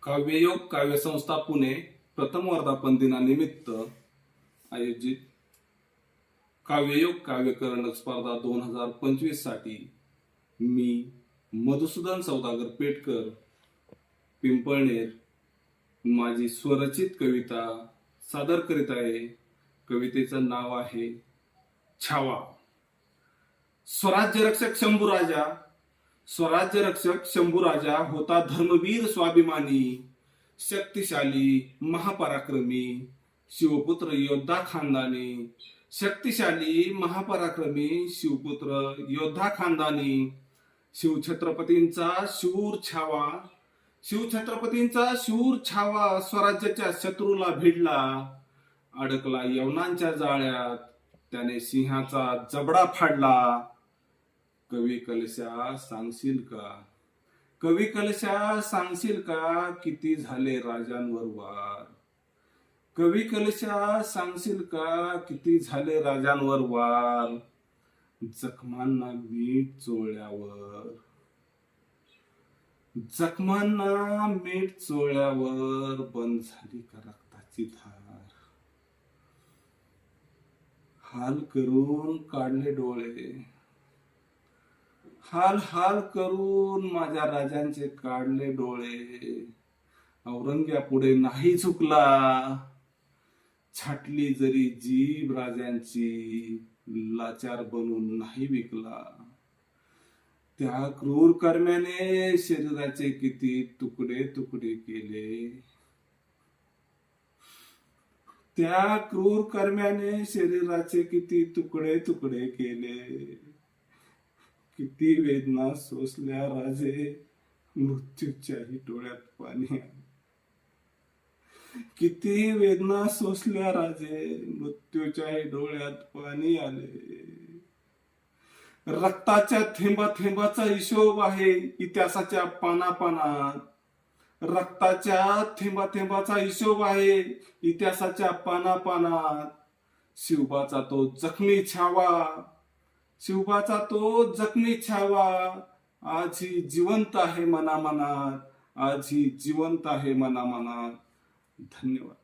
काव्ययोग काव्य संस्था पुणे प्रथम वर्धापन दिनानिमित्त आयोजित काव्ययोग काव्यकरण स्पर्धा 2025 साठी मी मधुसूदन सौदागर पेटकर पिंपळनेर माझी स्वरचित कविता सादर करीत आहे। कवितेचं नाव आहे छावा। स्वराज्य रक्षक शंभूराजा होता धर्मवीर स्वाभिमानी, शक्तिशाली महापराक्रमी, शिवपुत्र योद्धा खानदानी, शक्तिशाली महापराक्रमी, शिवपुत्र योद्धा खानदानी, शिवछत्रपतींचा शूर छावा स्वराज्याच्या शत्रूला भिडला, अडकला यवनांच्या जाळ्यात त्याने सिंहाचा जबडा फाडला। कवी कलशा सांगशील का किती झाले राजांवर वार? कवी कलशा सांगशील का किती झाले राजांवर वार? जखमांना मीठ चोळल्यावर बंद झाली का रक्ताची धार? हाल करून काढले डोळे, हाल करून माझ्या राजांचे काढले डोळे, औरंग्या पुढे नाही झुकला, छाटली जरी जीभ राजांची, लाचार बनून नाही विकला। त्या क्रूर कर्म्याने शरीराचे किती तुकडे तुकडे केले, त्या क्रूर कर्म्याने शरीराचे किती तुकडे तुकडे केले। किती वेदना सोसल्या राजे, मृत्यूच्याही डोळ्यात पाणी आले। किती वेदना सोसल्या राजे, मृत्यूच्याही डोळ्यात पाणी आले। रक्ताच्या थेंबा थेंबाचा हिशोब आहे इतिहासाच्या पानापानात, रक्ताच्या थेंबा थेंबाचा हिशोब आहे इतिहासाच्या पानापानात। शिवबाचा तो जखमी छावा आजही जिवंत आहे मनामनात, आजही जिवंत आहे मनामनात। धन्यवाद।